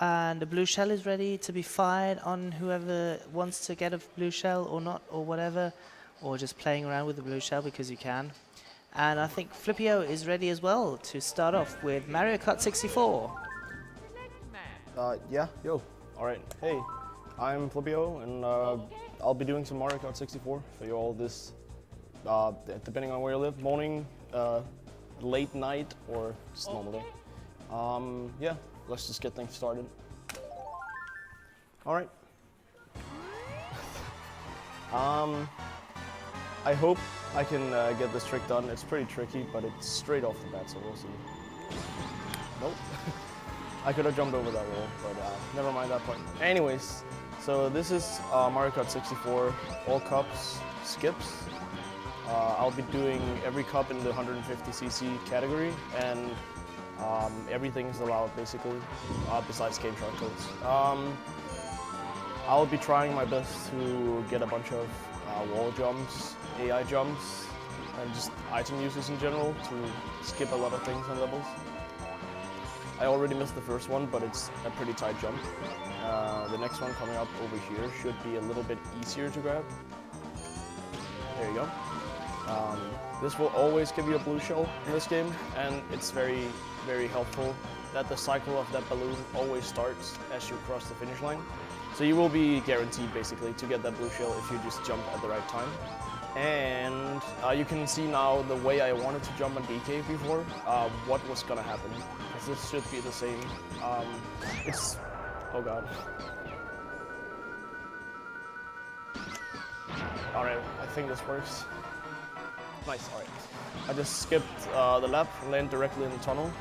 and the blue shell is ready to be fired on whoever wants to get a blue shell or not, or whatever, or just playing around with the blue shell because you can. And I think Flippio is ready as well to start off with Mario Kart 64. Yeah, yo. All right. Hey, I'm Flippio, and I'll be doing some Mario Kart 64 for you all this, depending on where you live, morning, late night, or just normal day. Yeah, let's just get things started. All right. I hope I can get this trick done. It's pretty tricky, but it's straight off the bat, so we'll see. Nope. I could have jumped over that wall, but never mind that part. Anyways, so this is Mario Kart 64, all cups, skips. I'll be doing every cup in the 150cc category, and everything is allowed basically, besides game shortcuts. I'll be trying my best to get a bunch of wall jumps, AI jumps, and just item uses in general to skip a lot of things on levels. I already missed the first one, but it's a pretty tight jump. The next one coming up over here should be a little bit easier to grab. There you go. This will always give you a blue shell in this game, and it's very, very helpful that the cycle of that balloon always starts as you cross the finish line. So you will be guaranteed basically to get that blue shell if you just jump at the right time. And you can see now the way I wanted to jump on DK before, what was gonna happen. Because this should be the same. Oh god. Alright, I think this works. Nice, alright. I just skipped the lap and landed directly in the tunnel.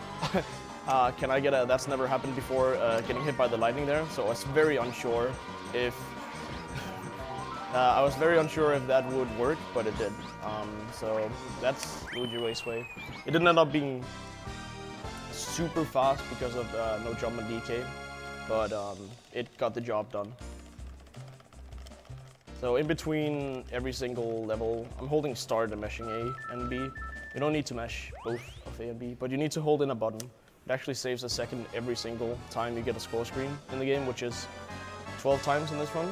Can I get a, that's never happened before, getting hit by the lightning there, so I was very unsure if that would work, but it did. So that's Luigi Raceway. It didn't end up being super fast because of no jump and DK, but it got the job done. So in between every single level, I'm holding start and meshing A and B. You don't need to mesh both of A and B, but you need to hold in a button. It actually saves a second every single time you get a score screen in the game, which is 12 times in this run.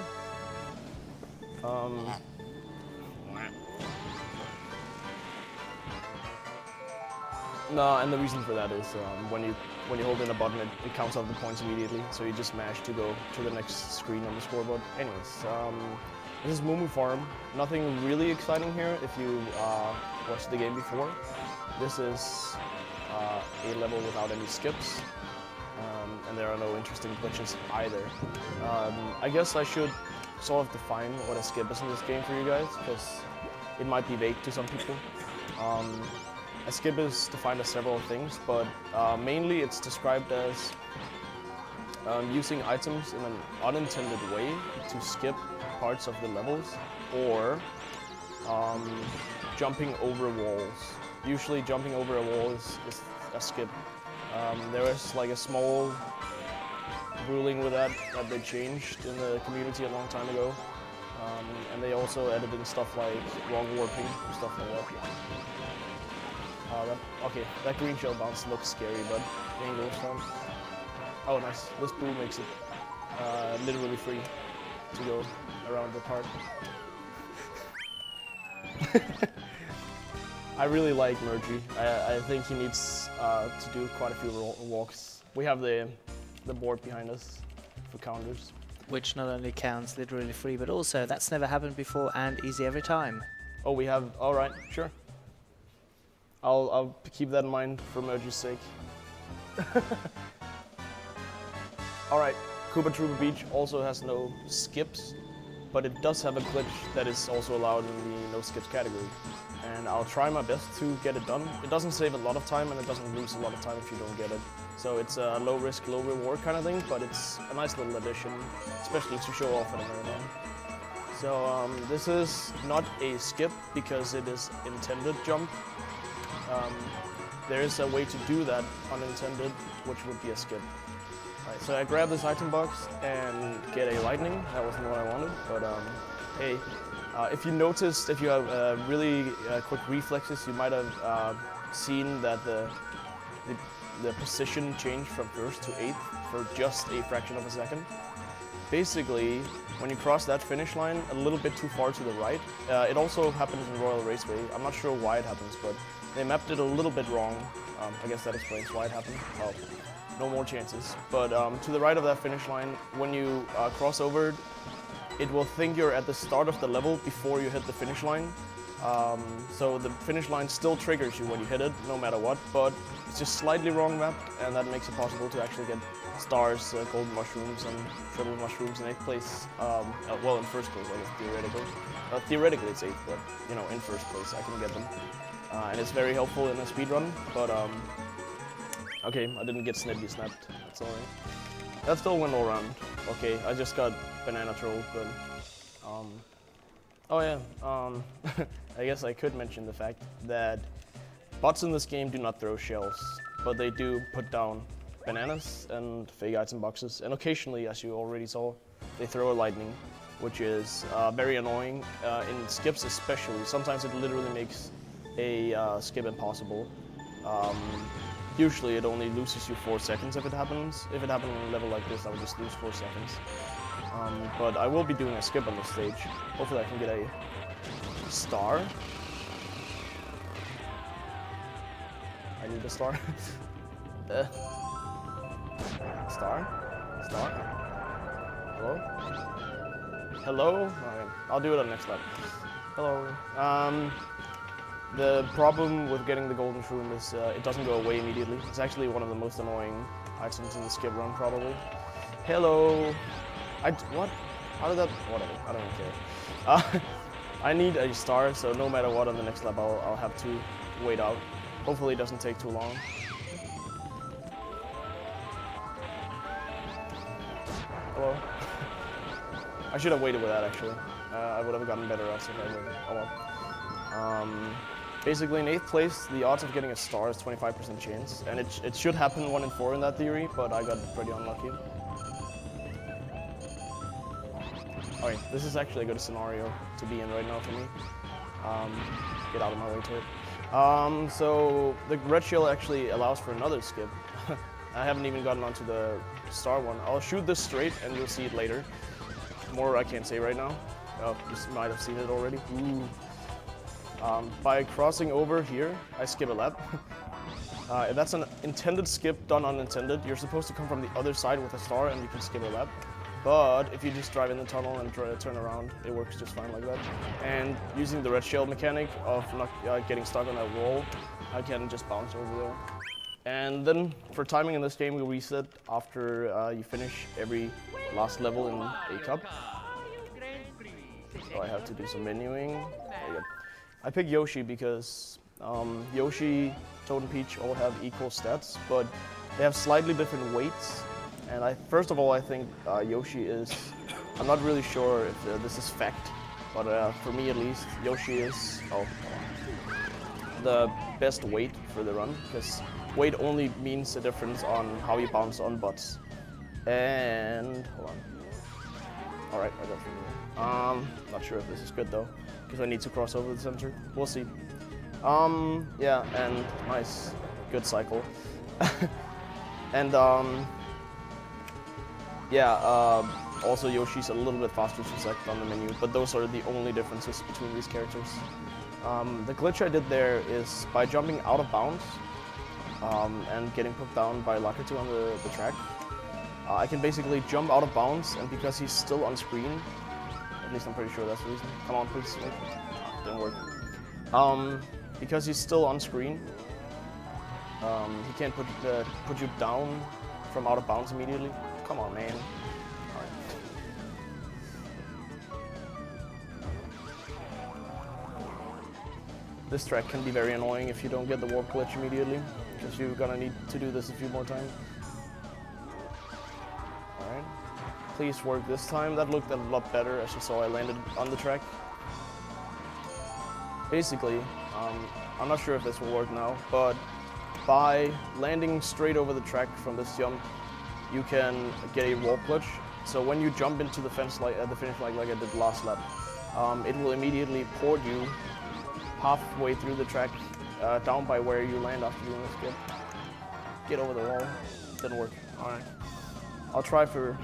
No, and the reason for that is when you hold in a button, it counts out the points immediately, so you just mash to go to the next screen on the scoreboard. Anyways, this is Mumu Farm. Nothing really exciting here if you watched the game before. This is a level without any skips, and there are no interesting glitches either. I guess I should sort of define what a skip is in this game for you guys, because it might be vague to some people. A skip is defined as several things, but mainly it's described as using items in an unintended way to skip parts of the levels, or jumping over walls. Usually jumping over a wall is a skip. There is like a small ruling with that they changed in the community a long time ago. And they also added in stuff like wrong warping, stuff like that. Okay, that green shell bounce looks scary, but it ain't ghost time. Oh nice, this boo makes it literally free to go around the park. I really like Mergy. I think he needs to do quite a few walks. We have the board behind us for counters. Which not only counts literally free, but also that's never happened before and easy every time. Oh, we have, all right, sure. I'll keep that in mind for Mergy's sake. All right, KOOPA TROOPA Beach also has no skips, but it does have a glitch that is also allowed in the no skips category. And I'll try my best to get it done. It doesn't save a lot of time and it doesn't lose a lot of time if you don't get it. So it's a low risk, low reward kind of thing, but it's a nice little addition, especially to show off at a marathon. So this is not a skip because it is intended jump. There is a way to do that unintended, which would be a skip. Right, so I grabbed this item box and get a lightning. That wasn't what I wanted, but hey, if you noticed, if you have really quick reflexes, you might have seen that the position changed from 1st to 8th for just a fraction of a second. Basically, when you cross that finish line a little bit too far to the right, it also happens in Royal Raceway. I'm not sure why it happens, but they mapped it a little bit wrong. I guess that explains why it happened. Oh, no more chances. But to the right of that finish line, when you cross over, it will think you're at the start of the level before you hit the finish line. So the finish line still triggers you when you hit it, no matter what, but it's just slightly wrong mapped, and that makes it possible to actually get stars, golden mushrooms, and triple mushrooms in 8th place. Well, in 1st place, I guess, theoretically. Theoretically it's 8th, but, you know, in 1st place I can get them. And it's very helpful in a speedrun, but, okay, I didn't get Snippy snapped, that's alright. That still went all around. Okay, I just got banana trolled, but, oh yeah, I guess I could mention the fact that bots in this game do not throw shells, but they do put down bananas and fake item boxes, and occasionally, as you already saw, they throw a lightning, which is very annoying, in skips especially. Sometimes it literally makes a skip impossible. Usually it only loses you 4 seconds if it happens. If it happened on a level like this, I would just lose 4 seconds. But I will be doing a skip on this stage. Hopefully I can get a star. I need a star. Star? Star? Hello? Hello? Okay, I'll do it on the next lap. Hello. The problem with getting the golden shroom is it doesn't go away immediately. It's actually one of the most annoying items in the skip run, probably. Hello. What? How did that? Whatever. I don't even care. I need a star, so no matter what on the next lap, I'll have to wait out. Hopefully, it doesn't take too long. Hello. I should have waited with that actually. I would have gotten better odds if I waited. Oh well. Basically, in 8th place, the odds of getting a star is 25% chance, and it should happen 1 in 4 in that theory, but I got pretty unlucky. Alright, this is actually a good scenario to be in right now for me. Get out of my way to it. So the red shell actually allows for another skip. I haven't even gotten onto the star one. I'll shoot this straight and you'll see it later. More I can't say right now. You might have seen it already. Ooh. By crossing over here, I skip a lap. If that's an intended skip done unintended, you're supposed to come from the other side with a star and you can skip a lap. But if you just drive in the tunnel and try to turn around, it works just fine like that. And using the red shell mechanic of not getting stuck on that wall, I can just bounce over there. And then for timing in this game, we reset after you finish every last level in a cup. So I have to do some menuing. There you go. I picked Yoshi because Yoshi, Toad, and Peach all have equal stats, but they have slightly different weights. And first of all, I think Yoshi is, I'm not really sure if this is fact, but for me at least, Yoshi is the best weight for the run, because weight only means a difference on how you bounce on butts. And, hold on. Alright, I got through. Not sure if this is good though, because I need to cross over the center. We'll see. Yeah, and nice, good cycle. And, yeah, also Yoshi's a little bit faster to select on the menu, but those are the only differences between these characters. The glitch I did there is by jumping out of bounds and getting put down by Lakitu on the track. I can basically jump out of bounds, and because he's still on screen, at least I'm pretty sure that's the reason. Come on, please. Didn't work. Because he's still on screen, he can't put you down from out of bounds immediately. Come on, man. Alright. This track can be very annoying if you don't get the warp glitch immediately, because you're gonna need to do this a few more times. Alright. Please work this time. That looked a lot better. As you saw, I landed on the track. Basically, I'm not sure if this will work now, but by landing straight over the track from this jump, you can get a warp glitch. So when you jump into the finish line like I did last lap, it will immediately port you halfway through the track down by where you land after doing the skip. Get over the wall. Didn't work. Alright. I'll try for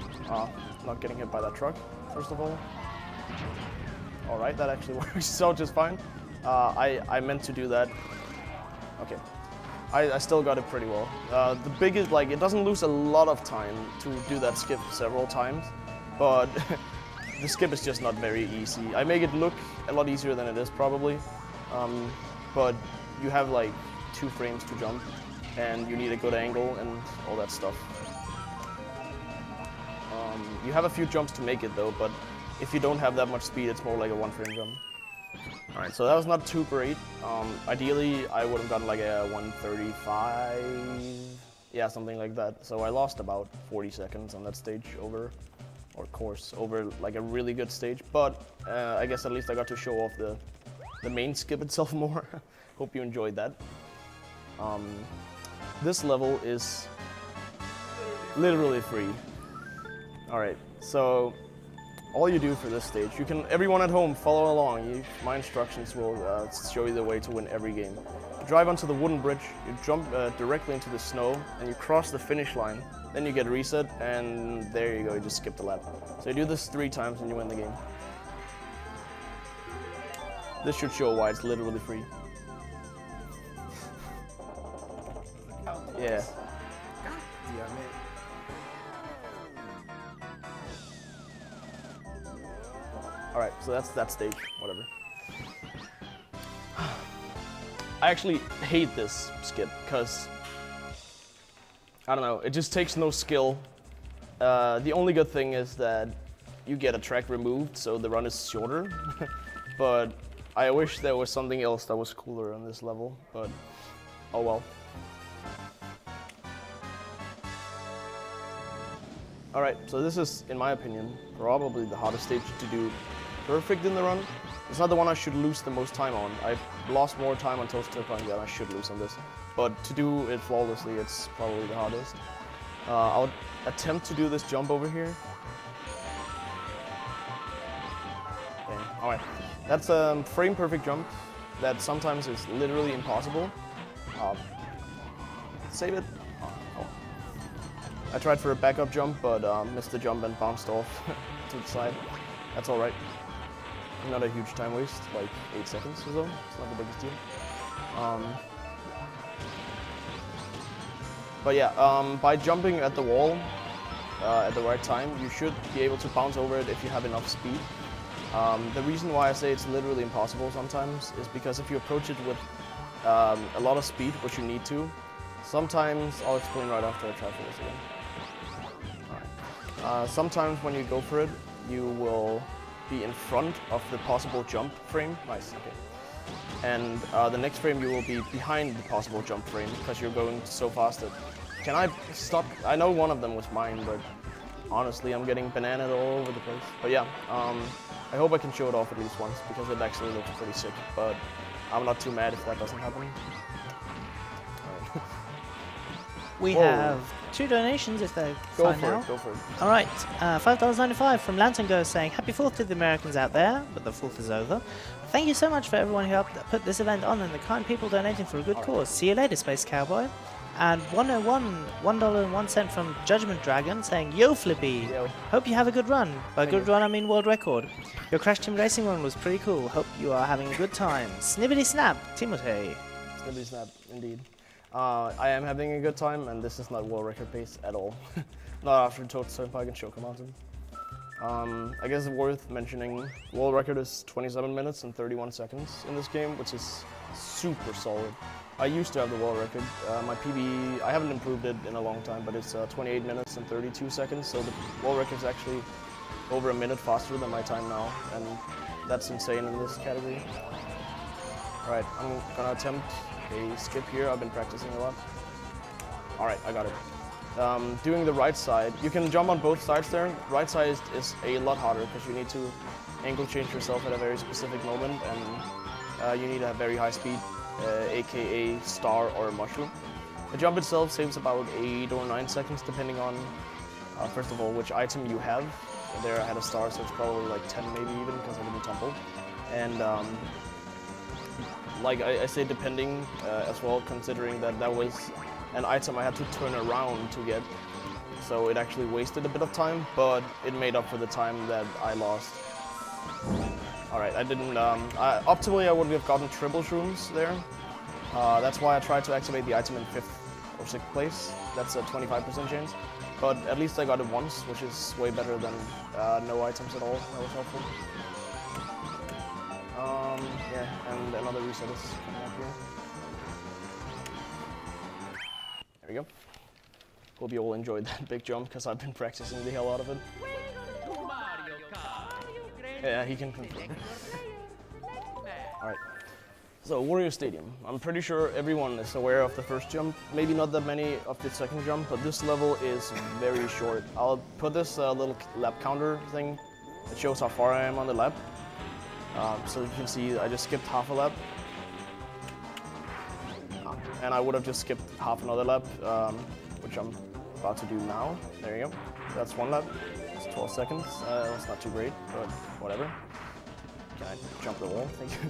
not getting hit by that truck, first of all. All right, that actually works out just fine. I meant to do that. Okay. I still got it pretty well. The biggest, like, it doesn't lose a lot of time to do that skip several times, but the skip is just not very easy. I make it look a lot easier than it is probably, but you have like 2 frames to jump, and you need a good angle and all that stuff. You have a few jumps to make it though, but if you don't have that much speed, it's more like a 1-frame jump. Alright, so that was not too great. Ideally, I would have gotten like a 135, yeah, something like that. So I lost about 40 seconds on that stage over, or course, over like a really good stage. But I guess at least I got to show off the main skip itself more. Hope you enjoyed that. This level is literally free. Alright, so all you do for this stage, everyone at home, follow along. My instructions will show you the way to win every game. You drive onto the wooden bridge, you jump directly into the snow, and you cross the finish line. Then you get reset, and there you go, you just skip the lap. So you do this 3 times and you win the game. This should show why it's literally free. Yeah. Alright, so that's that stage, whatever. I actually hate this skip, because, I don't know, it just takes no skill. The only good thing is that you get a track removed, so the run is shorter. But I wish there was something else that was cooler on this level, but oh well. Alright, so this is, in my opinion, probably the hardest stage to do perfect in the run. It's not the one I should lose the most time on. I've lost more time on Toast TURNPIKE than I should lose on this. But to do it flawlessly, it's probably the hardest. I'll attempt to do this jump over here. Okay, alright. That's a frame perfect jump that sometimes is literally impossible. Save it. Oh. I tried for a backup jump, but missed the jump and bounced off to the side. That's alright. Not a huge time waste, like 8 seconds or so. It's not the biggest deal. But yeah, by jumping at the wall at the right time, you should be able to bounce over it if you have enough speed. The reason why I say it's literally impossible sometimes is because if you approach it with a lot of speed, which you need to, sometimes, I'll explain right after I try for this again. Alright. Sometimes when you go for it, you will be in front of the possible jump frame. Nice, okay. And the next frame you will be behind the possible jump frame because you're going so fast that... Can I stop? I know one of them was mine, but honestly I'm getting bananaed all over the place. But yeah, I hope I can show it off at least once because it actually looks pretty sick, but I'm not too mad if that doesn't happen. We have 2 donations if they're fine now. Go for it. All right, $5.95 from Lantern Ghost saying, Happy 4th to the Americans out there, but the 4th is over. Thank you so much for everyone who helped put this event on and the kind people donating for a good cause. See you later, Space Cowboy. And $1.01 from Judgment Dragon saying, Yo Flippy, Yo. Hope you have a good run. By good run I mean world record. Your Crash Team Racing run was pretty cool. Hope you are having a good time. Snibbity Snap, Timothy. Snibbity Snap, indeed. I am having a good time, and this is not world record pace at all. Not after Toast TURNPIKE and CHOCO Mountain. I guess it's worth mentioning, world record is 27 minutes and 31 seconds in this game, which is super solid. I used to have the world record. My PB, I haven't improved it in a long time, but it's 28 minutes and 32 seconds, so the world record is actually over a minute faster than my time now, and that's insane in this category. Alright, I'm gonna attempt a skip here. I've been practicing a lot. Alright, I got it. Doing the right side, you can jump on both sides there. Right side is a lot harder because you need to angle change yourself at a very specific moment, and you need to have very high speed, aka star or mushroom. The jump itself saves about 8 or 9 seconds depending on, first of all, which item you have. There I had a star, so it's probably like 10 maybe even because I didn't tumble. And like I say depending as well, considering that that was an item I had to turn around to get. so it actually wasted a bit of time, but it made up for the time that I lost. Alright, I didn't, optimally I would have gotten triple shrooms there. That's why I tried to activate the item in 5th or 6th place. That's a 25% chance. But at least I got it once, which is way better than no items at all. That was helpful. Yeah, and another reset is coming up here. There we go. Hope you all enjoyed that big jump, because I've been practicing the hell out of it. Yeah, he can confirm. Alright. So, Wario Stadium. I'm pretty sure everyone is aware of the first jump. Maybe not that many of the second jump, but this level is very short. I'll put this little lap counter thing that shows how far I am on the lap. So you can see I just skipped half a lap. And I would have just skipped half another lap, which I'm about to do now. There you go. That's one lap. It's 12 seconds. That's not too great, but whatever. Can I jump the wall? Thank you.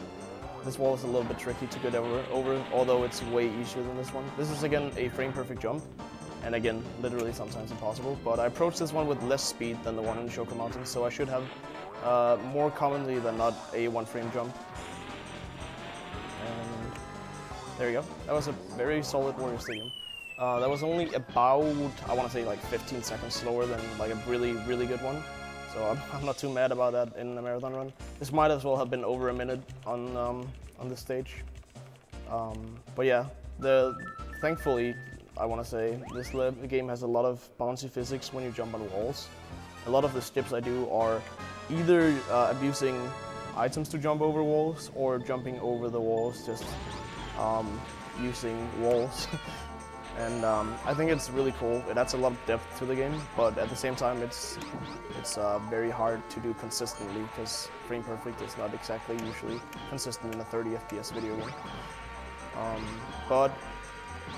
This wall is a little bit tricky to get over, although it's way easier than this one. This is again a frame perfect jump, and again, literally sometimes impossible, but I approached this one with less speed than the one in the CHOCO Mountains, so I should have more commonly than not a one frame jump. And there you go. That was a very solid Wario Stadium. That was only about, I want to say like 15 seconds slower than like a really, really good one. So I'm not too mad about that in a marathon run. This might as well have been over a minute on this stage. But yeah, thankfully, I want to say, this game has a lot of bouncy physics when you jump on walls. A lot of the skips I do are either abusing items to jump over walls or jumping over the walls, just using walls. And I think it's really cool. It adds a lot of depth to the game, but at the same time, it's very hard to do consistently because frame perfect is not exactly usually consistent in a 30 FPS video game. But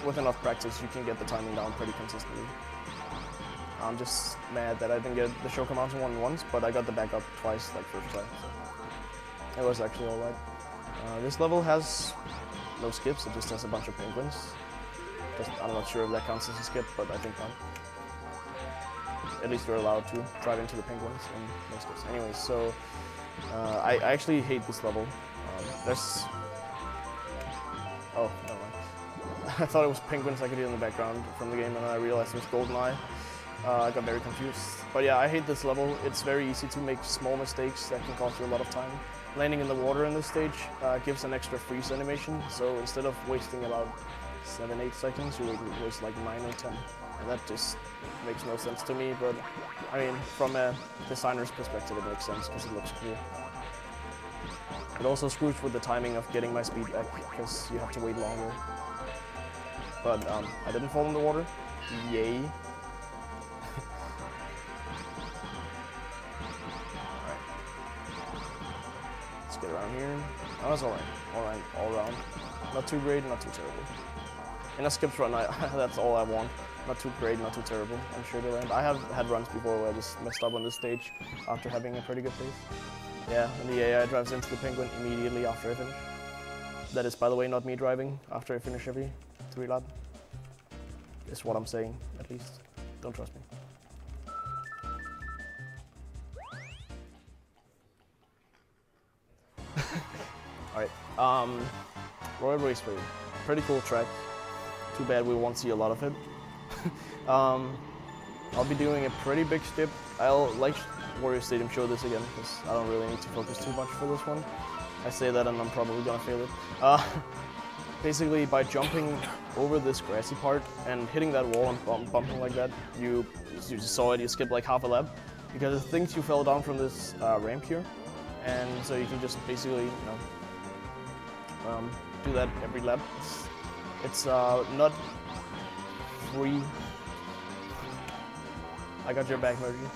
with enough practice, you can get the timing down pretty consistently. I'm just mad that I didn't get the CHOCO Mountain one once, but I got the backup twice, like first time. So it was actually alright. This level has no skips, it just has a bunch of penguins. I'm not sure if that counts as a skip, but I think not. At least you're allowed to drive into the penguins and no skips. Anyways, so I actually hate this level. Oh, never mind. I thought it was penguins I could hear in the background from the game, and then I realized it was GoldenEye. I got very confused. But yeah, I hate this level. It's very easy to make small mistakes that can cost you a lot of time. Landing in the water in this stage gives an extra freeze animation, so instead of wasting about 7-8 seconds, you waste like 9 or 10. And that just makes no sense to me, but I mean, from a designer's perspective, it makes sense because it looks cool. It also screws with the timing of getting my speed back because you have to wait longer. But I didn't fall in the water. Yay. Alright. Let's get around here. Oh, that's alright. Alright, all around. Not too great, not too terrible. In a skips run, that's all I want. Not too great, not too terrible. I'm sure to land. I have had runs before where I just messed up on this stage after having a pretty good pace. Yeah, and the AI drives into the penguin immediately after I finish. That is, by the way, not me driving after I finish every 3 lap. Is what I'm saying, at least. Don't trust me. Alright, Royal Raceway. Pretty cool track. Too bad we won't see a lot of it. I'll be doing a pretty big skip. I'll like Wario Stadium show this again because I don't really need to focus too much for this one. I say that and I'm probably gonna fail it. Basically, by jumping over this grassy part and hitting that wall and bumping like that, you just saw it, you skipped like half a lap because it thinks you fell down from this ramp here, and so you can just basically, do that every lap. It's not free. I got your back, Mergy.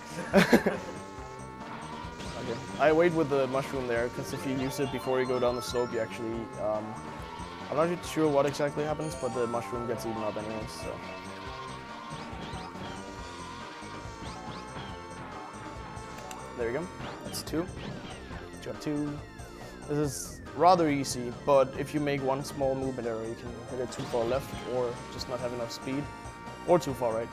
Okay. I wait with the mushroom there because if you use it before you go down the slope, you actually, I'm not sure what exactly happens, but the mushroom gets eaten up anyways, so. There you go. That's 2. Jump 2. This is rather easy, but if you make one small movement error, you can hit it too far left, or just not have enough speed, or too far right.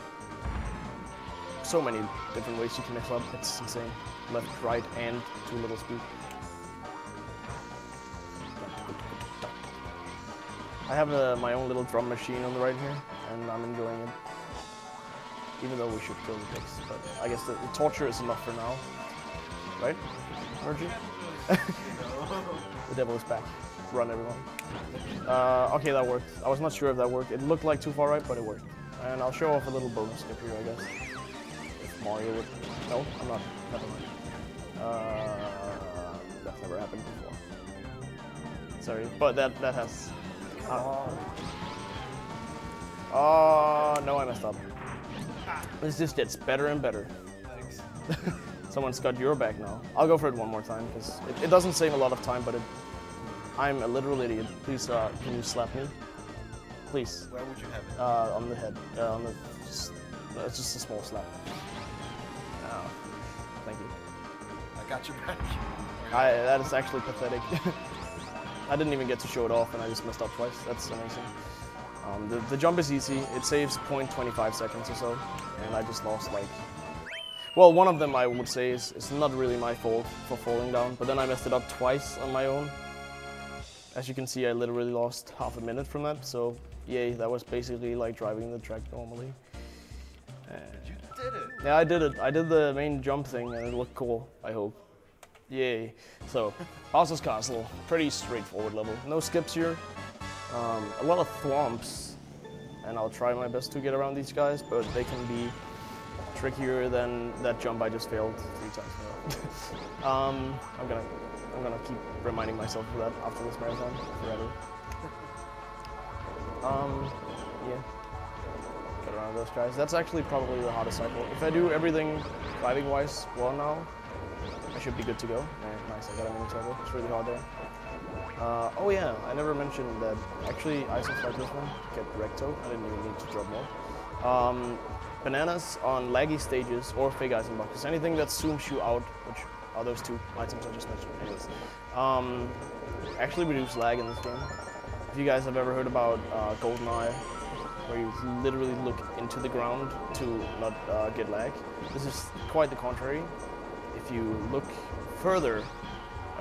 so many different ways you can mess up. It's insane. Left, right, and too little speed. I have my own little drum machine on the right here, and I'm enjoying it. Even though we should kill the pigs, but I guess the torture is enough for now. Right? Virgin? The devil is back. Run, everyone. Okay, that worked. I was not sure if that worked. It looked like too far right, but it worked. And I'll show off a little bonus skip here, I guess. If Mario would... No, I'm not. Never mind. That's never happened before. Sorry, but that has... Oh, no, I messed up. This just gets better and better. Thanks. Someone's got your back now. I'll go for it one more time, because it doesn't save a lot of time, but I'm a literal idiot. Please, can you slap me? Please. Where would you have it? On the head. It's just a small slap. Oh, thank you. I got your back. That is actually pathetic. I didn't even get to show it off, and I just messed up twice. That's amazing. The jump is easy. It saves 0.25 seconds or so, and I just lost like... Well, one of them I would say is not really my fault for falling down, but then I messed it up twice on my own. As you can see, I literally lost half a minute from that, so yay, that was basically like driving the track normally. You did it. Yeah, I did it. I did the main jump thing, and it looked cool, I hope. Yay. So, Bowser's Castle, pretty straightforward level. No skips here. A lot of thwomps, and I'll try my best to get around these guys, but they can be trickier than that jump I just failed 3 times now. I'm gonna keep reminding myself of that after this marathon forever. Yeah. Get around those guys. That's actually probably the hardest cycle. If I do everything driving-wise well now, I should be good to go. Yeah, nice, I got a mini turbo. It's really hard there. Oh yeah, I never mentioned that actually items like this one get recto. I didn't even need to drop more. Bananas on laggy stages or fake item boxes. Anything that zooms you out, which are those 2 items I just mentioned. Anyways, actually reduce lag in this game. If you guys have ever heard about GoldenEye, where you literally look into the ground to not get lag, this is quite the contrary. If you look further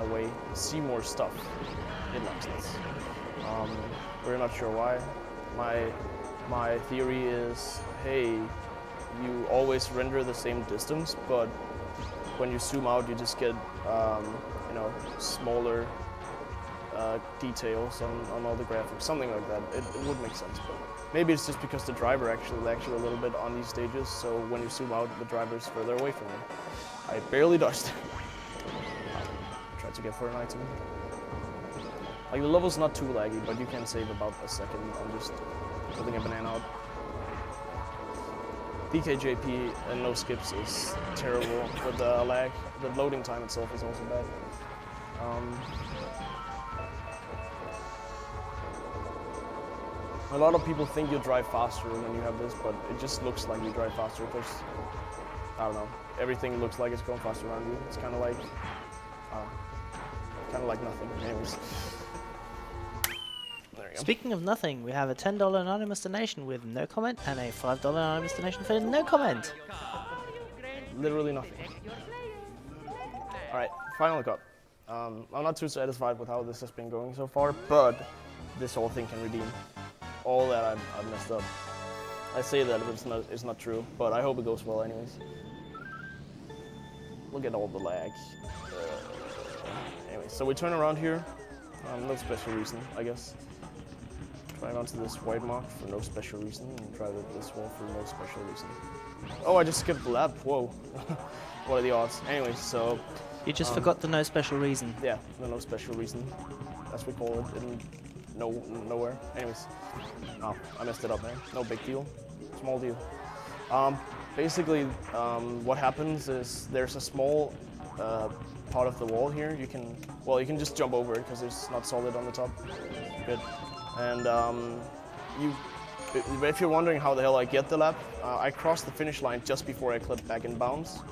away, see more stuff, it lags less. We're not sure why. My theory is, hey, you always render the same distance, but when you zoom out, you just get, you know, smaller details on all the graphics, something like that. It would make sense, but maybe it's just because the driver actually lags you a little bit on these stages, so when you zoom out, the driver's further away from you. I barely dodged it. Tried to get for an item. Like, the level's not too laggy, but you can save about a second on just putting a banana out. DKJP and no skips is terrible with the lag. The loading time itself is also bad. A lot of people think you drive faster when you have this, but it just looks like you drive faster because, I don't know, everything looks like it's going faster around you. It's kind of like nothing. Anyways. There you go. Speaking of nothing, we have a $10 anonymous donation with no comment and a $5 anonymous donation for no comment. Literally nothing. Alright, final cut. I'm not too satisfied with how this has been going so far, but this whole thing can redeem all that I've messed up. I say that it's not true, but I hope it goes well anyways. Look at all the lag. Anyway, so we turn around here. No special reason, I guess. Trying onto this white mark for no special reason, and try this wall for no special reason. Oh, I just skipped the lap. Whoa. What are the odds? Anyway, so... You just forgot the no special reason. Yeah, the no special reason, as we call it in nowhere. Anyways, oh, I messed it up, man. No big deal. Small deal. Basically, what happens is there's a small part of the wall here. You can just jump over it because it's not solid on the top. Good. And if you're wondering how the hell I get the lap, I cross the finish line just before I clip back in bounds.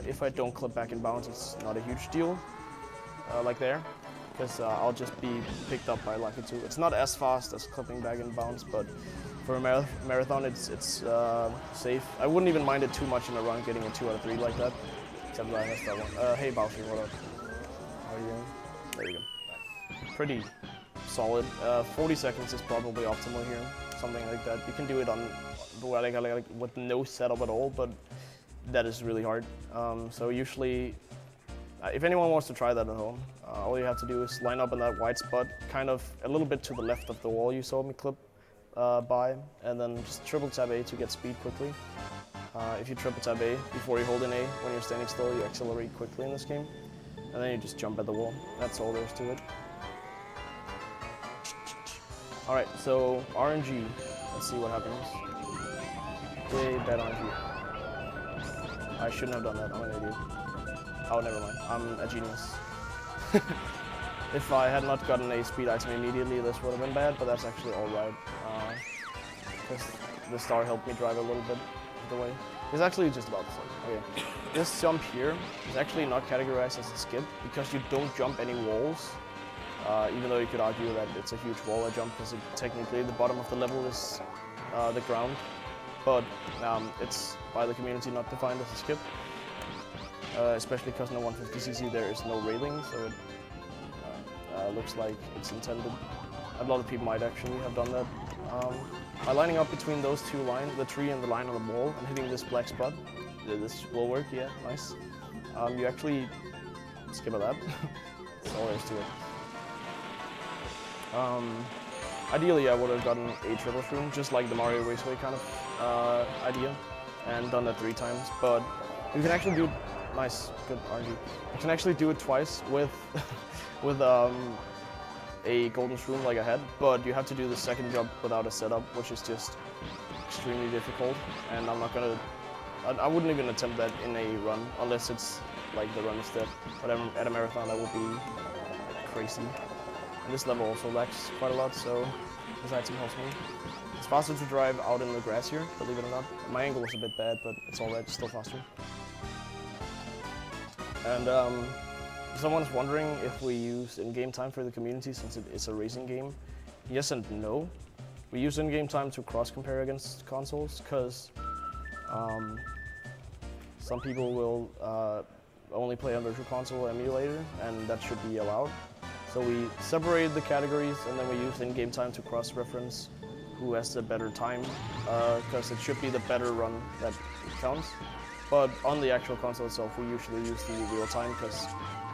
If I don't clip back in bounds, it's not a huge deal, like there, because I'll just be picked up by Lucky 2. It's not as fast as clipping back in bounds, but For a marathon, it's safe. I wouldn't even mind it too much in a run, getting a 2 out of 3 like that. Except that I missed that one. Hey Bowser, what up? How are you doing? There you go. Pretty solid. 40 seconds is probably optimal here, something like that. You can do it on like with no setup at all, but that is really hard. So usually, if anyone wants to try that at home, all you have to do is line up in that white spot, kind of a little bit to the left of the wall you saw me clip by, and then just triple tap A to get speed quickly. If you triple tap A before you hold an A when you're standing still, you accelerate quickly in this game, and then you just jump at the wall. That's all there is to it. All right, so RNG. Let's see what happens. Way bad RNG. I shouldn't have done that. I'm an idiot. Oh, never mind. I'm a genius. If I had not gotten a speed item immediately, this would have been bad, but that's actually alright. Because the star helped me drive a little bit of the way. It's actually just about the same. Okay. This jump here is actually not categorized as a skip because you don't jump any walls. Even though you could argue that it's a huge wall I jump because technically the bottom of the level is the ground. But it's by the community not defined as a skip. Especially because in the 150cc there is no railing, so it looks like it's intended. A lot of people might actually have done that. By lining up between those two lines, the tree and the line on the wall, and hitting this black spot, this will work, yeah, nice. You actually skip a lap. That's all there is to it. Ideally I would have gotten a triple shroom, just like the Mario Raceway kind of idea, and done that 3 times, but you can actually do it. Nice, good RNG. You can actually do it twice with with a golden shroom like I had, but you have to do the second jump without a setup, which is just extremely difficult. And I'm not gonna. I wouldn't even attempt that in a run unless it's like the run is dead. But at a marathon that would be crazy. And this level also lags quite a lot, so this item helps me. It's faster to drive out in the grass here, believe it or not. My angle was a bit bad, but it's alright, it's still faster. And someone's wondering if we use in-game time for the community since it is a racing game. Yes and no. We use in-game time to cross-compare against consoles because some people will only play on Virtual Console emulator, and that should be allowed. So we separated the categories, and then we use in-game time to cross-reference who has the better time, because it should be the better run that counts. But on the actual console itself, we usually use the real time because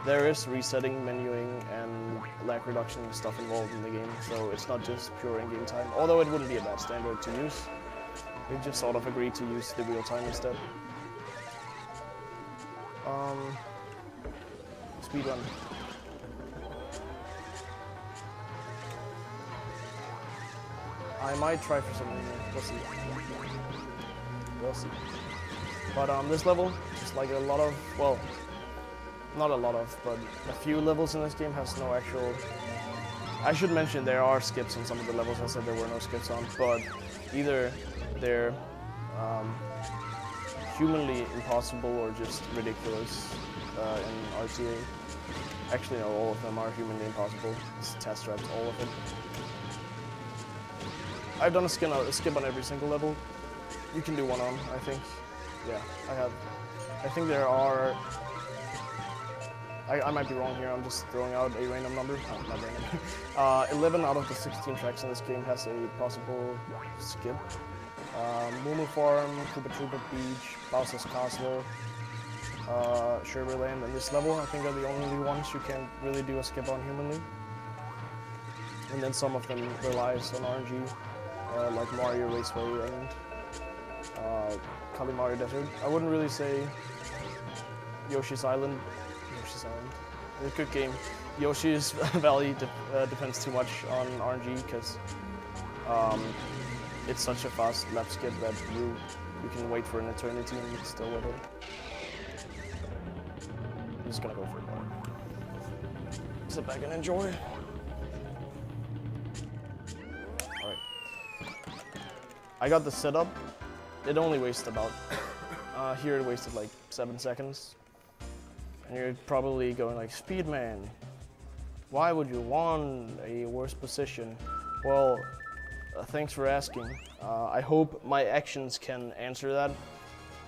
there is resetting, menuing, and lag reduction stuff involved in the game. So it's not just pure in-game time, although it wouldn't be a bad standard to use. We just sort of agreed to use the real time instead. Speedrun. I might try for something new. We'll see. We'll see. But this level, just like a lot of, well, not a lot of, but a few levels in this game has no actual. I should mention there are skips on some of the levels. I said there were no skips on, but either they're humanly impossible or just ridiculous in RTA. Actually, no, all of them are humanly impossible. It's test traps, all of it. I've done a skip on every single level. You can do one on, I think. Yeah, I have. I think there are. I might be wrong here. I'm just throwing out a random number. Oh, not random. 11 out of the 16 tracks in this game has a possible skip. Moo Farm, TROOPA Beach, BOWSER'S Castle, Sherberland, and this level I think are the only ones you can really do a skip on humanly. And then some of them relies on RNG, like Mario Raceway and Mario Desert. I wouldn't really say Yoshi's Island. Yoshi's Island. It's a good game. Yoshi's Valley depends too much on RNG because it's such a fast lap skip that you can wait for an eternity and you still with it. I'm just gonna go for it. Sit back and enjoy. Alright. I got the setup. It only wasted about, here it wasted like 7 seconds. And you're probably going like, Speedman, why would you want a worse position? Well, thanks for asking. I hope my actions can answer that.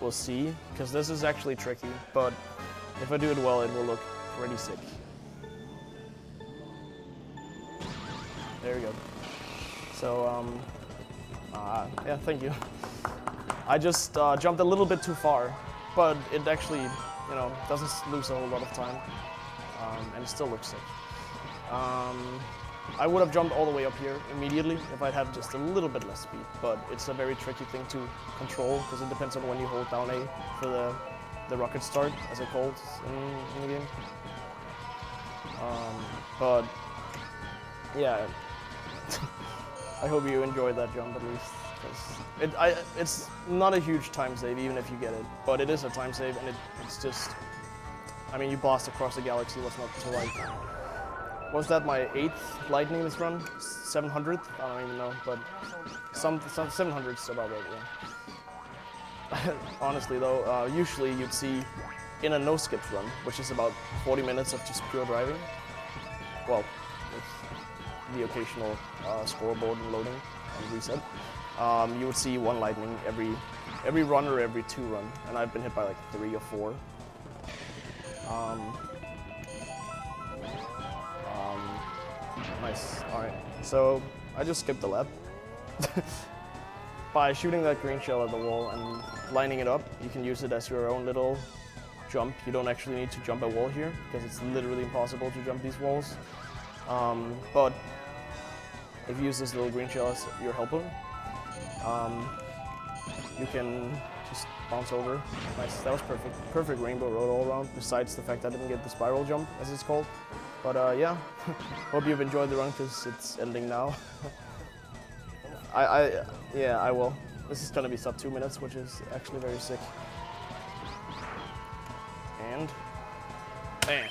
We'll see, because this is actually tricky, but if I do it well, it will look pretty sick. There we go. So, yeah, thank you. I just jumped a little bit too far, but it actually, you know, doesn't lose a whole lot of time, and it still looks sick. I would have jumped all the way up here immediately if I had just a little bit less speed, but it's a very tricky thing to control because it depends on when you hold down A for the rocket start, as it's called in the game. But yeah, I hope you enjoyed that jump at least, because it's not a huge time save even if you get it, but it is a time save, and it's just, I mean, you blast across the galaxy. What's not to like? Was that my 8th lightning this run? 700th? I don't even know, but some 700's about right, yeah. Honestly though, usually you'd see in a no-skips run, which is about 40 minutes of just pure driving. Well, with the occasional scoreboard and loading and reset. You would see 1 lightning every run or every 2 run, and I've been hit by like 3 or 4. Nice. Alright, so I just skipped a lap. By shooting that green shell at the wall and lining it up, you can use it as your own little jump. You don't actually need to jump a wall here, because it's literally impossible to jump these walls. But if you use this little green shell as your helper, you can just bounce over. Nice, that was perfect. Perfect rainbow road all around, besides the fact I didn't get the spiral jump, as it's called. But yeah, hope you've enjoyed the run, because it's ending now. Yeah, I will. This is gonna be sub 2 minutes, which is actually very sick. And bam.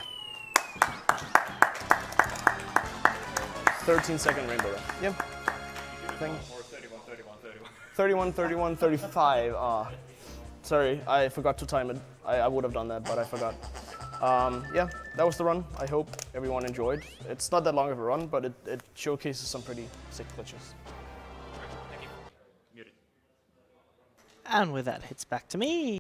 13-second rainbow run. Yep. Thing. 31, 31, 35. Sorry, I forgot to time it. I would have done that, but I forgot. Yeah, that was the run. I hope everyone enjoyed. It's not that long of a run, but it showcases some pretty sick glitches. And with that, it's back to me.